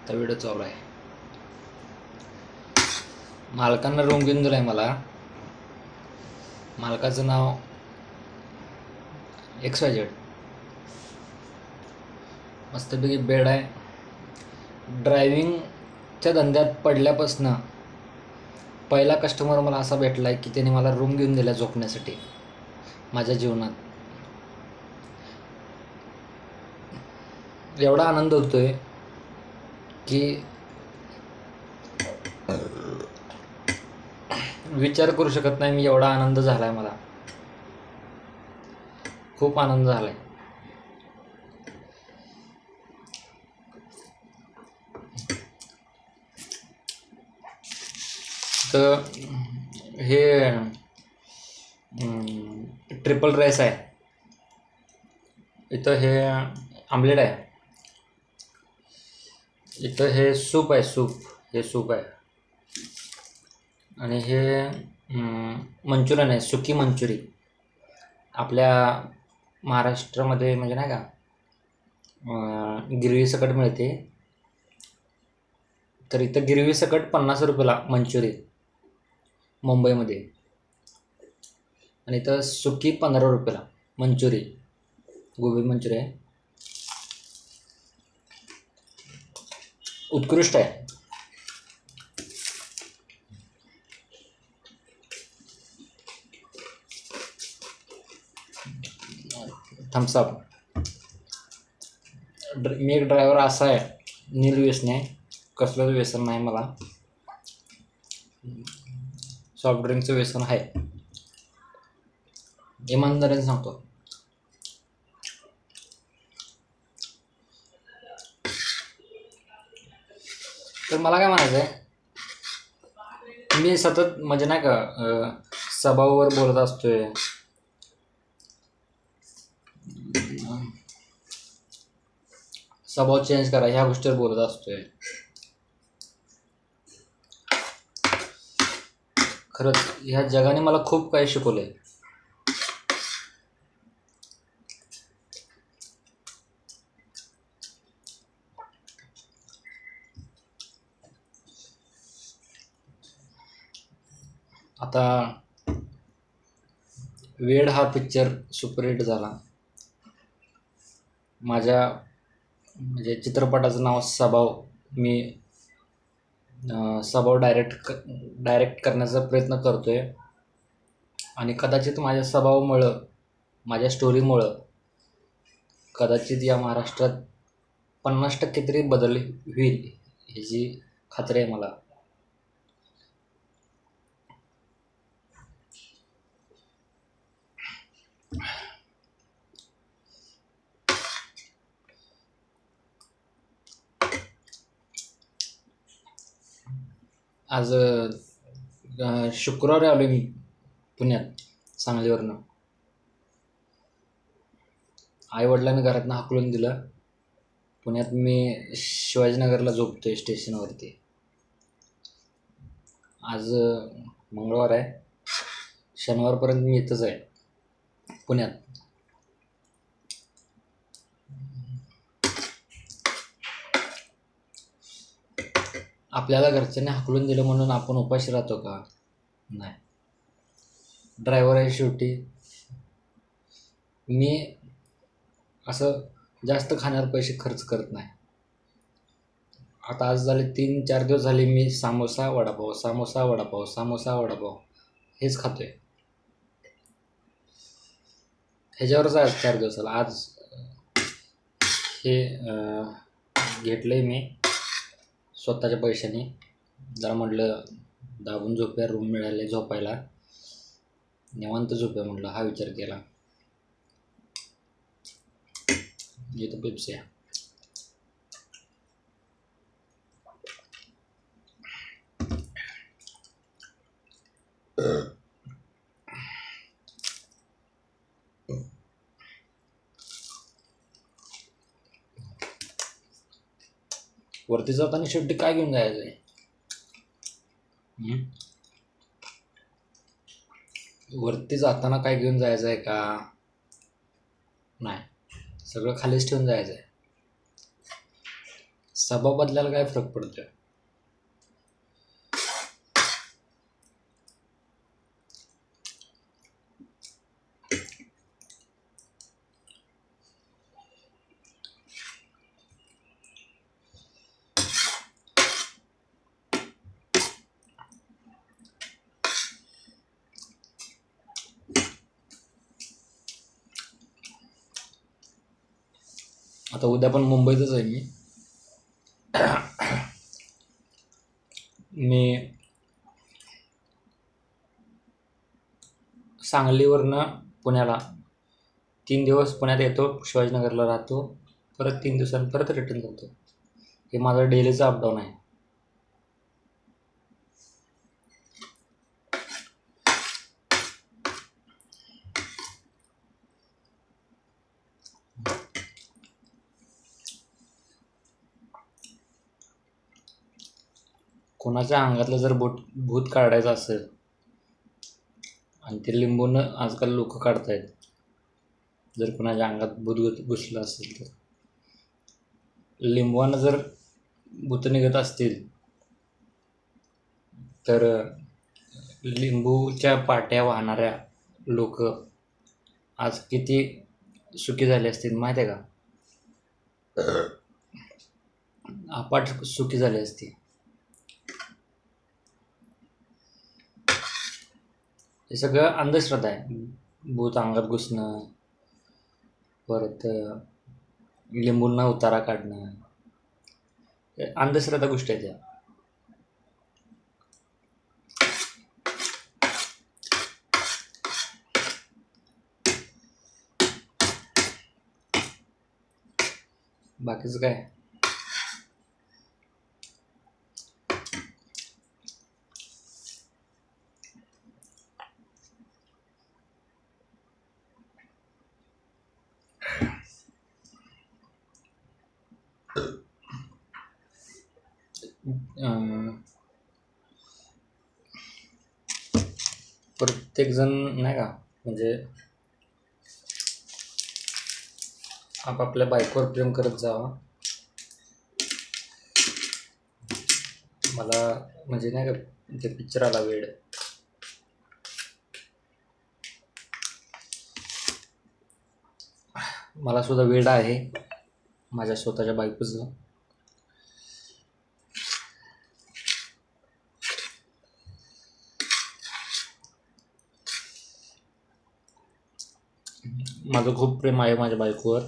आता व्हिडिओ चालू आहे. मालकांना रूम घेऊन दिलाय मला. मालकाचं नाव XYZ. मस्तपैकी बेड आहे. ड्रायव्हिंगच्या धंद्यात पडल्यापासनं पहिला कस्टमर मला असा भेटला आहे की त्याने मला रूम घेऊन दिला झोपण्यासाठी माझ्या जीवनात. एवढा आनंद होतोय की विचार करू शकत नाही मी. एवढा आनंद झालाय मला, खूप आनंद झालाय. तर हे ट्रिपल राईस आहे. इथं हे आमलेट आहे. इथं हे सूप आहे. हे सूप आहे. आणि हे मंचुरियन आहे, सुकी मंचुरी. आपल्या महाराष्ट्रामध्ये म्हणजे नाही का गिरवी सकट मिळते. तर इथं गिरवी सकट 50 रुपयाला मंचुरी मुंबईमध्ये. आणि इथं सुकी 15 रुपयाला मंचुरी, गोबी मंचुरी आहे. उत्कृष्ट आहे. थम्सअप. मी एक ड्रायव्हर असा आहे, निर्व्यसनी आहे. कसलंच व्यसन नाही मला. सॉफ्ट ड्रिंकचं व्यसन आहे, इमानदारीने सांगतो. तर मला काय म्हणायचं आहे, मी सतत म्हणजे नाही का सभावर बोलत असतोय. स्वभाव चेंज करा ह्या गोष्टीवर बोलत असतोय. खरंच ह्या जगाने मला खूप काही शिकवलंय. आता वेड हा पिक्चर सुपरहिट झाला. माझ्या म्हणजे चित्रपटाचं नाव स्वभाव. मी स्वभाव डायरेक्ट करण्याचा प्रयत्न करतोय. आणि कदाचित माझ्या स्वभावामुळं, माझ्या स्टोरीमुळं कदाचित या महाराष्ट्रात 50% तरी बदल होईल ह्याची खात्री आहे मला. आज शुक्रवारी आलो मी पुण्यात, सांगलीवरनं. आईवडिलांनी घरातनं हाकलून दिलं. पुण्यात मी शिवाजीनगरला झोपतोय स्टेशनवरती. आज मंगळवार आहे. शनिवारपर्यंत मी इथंच आहे पुण्यात. आपल्याला घरच्यांनी हाकलून दिलं म्हणून आपण उपाशी राहतो का? नाही. ड्रायव्हर आहे शेवटी. मी असं जास्त खाण्यावर पैसे खर्च करत नाही. आता आज झाले 3-4 दिवस झाले मी समोसा वडापाव हेच खातोय. ह्याच्यावरच आहे 4 दिवसाला. आज हे घेतलंय मी स्वतःच्या पैशाने. जरा म्हटलं दाबून झोपूया, रूम मिळाले झोपायला, निवांत झोपूया म्हटलं. हा विचार केला. इथं पेप्सी आहे. वरती जाताना शेवटी काय घेऊन जायचं आहे? वरती जाताना काय घेऊन जायचं आहे का? नाही, सगळं खालीच ठेवून जायचं आहे. स्वभाव बदलायला काय फरक पडतोय? आता उद्या पण मुंबईतच आहे मी. मी सांगलीवरनं पुण्याला 3 दिवस पुण्यात येतो, शिवाजीनगरला राहतो, परत 3 दिवसांनी परत रिटर्न करतो. हे माझं डेलीचं अपडाऊन आहे. कोणाच्या अंगातलं जर भूत काढायचं असेल आणि ते लिंबूनं आजकाल लोक काढतायत, जर कोणाच्या अंगात भूत घुसलं असेल तर लिंबूनं जर भूत निघत असतील तर लिंबूच्या पाट्या वाहणाऱ्या लोक आज किती सुखी झाले असतील माहिती आहे का? अपाट सुखी झाले असतील. हे सगळं अंधश्रद्धा आहे. भूत अंगात घुसणं, परत लिंबूंना उतारा काढणं, हे अंधश्रद्धा गोष्टी आहेत. बाकीचं काय? प्रत्येकजण नाही का, म्हणजे आपापल्या बायकोवर प्रेम करत जावं. मला म्हणजे नाही का, ते पिक्चर आला वेड, मला सुद्धा वेड आहे माझ्या स्वतःच्या बायकोचं. माझं खूप प्रेम आहे माझ्या बायकोवर.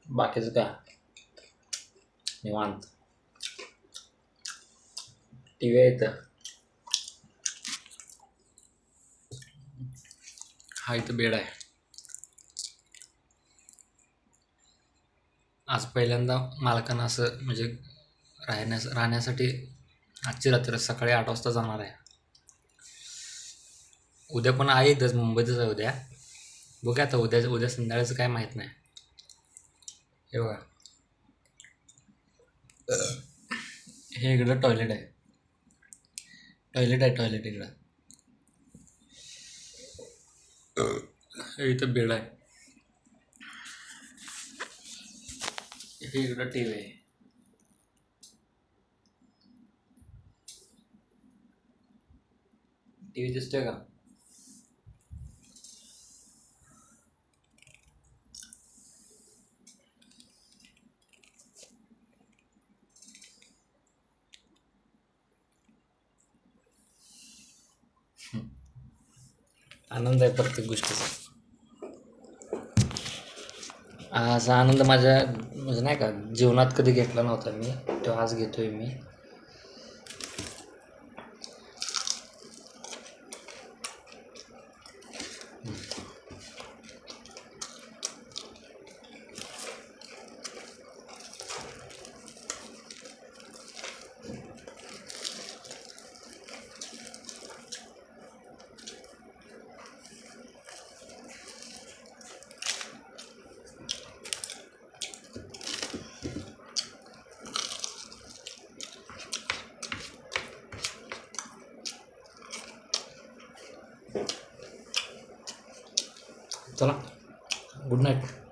बाकीचं काय निवांत. टी व्ही आहे इथं, हा इथं बेड आहे. आज पहिल्यांदा मालकानं असं म्हणजे राहण्यासाठी आजची रात्र सकाळी 8 वाजता जाणार आहे. उद्या पण आहे इथंच, मुंबईतच आहे उद्या. बघूया आता उद्या संध्याकाळचं काय माहीत नाही. हे बघा, हे इकडं टॉयलेट आहे, टॉयलेट इकडं. हे इथं बेड आहे, हे इकडं टी व्ही आहे. टी व्ही दिसतोय का? आनंद आहे प्रत्येक गोष्टीचा. असा आनंद माझ्या म्हणजे नाही का जीवनात कधी घेतला नव्हता मी, तो आज घेतोय मी. चला गुड नाईट.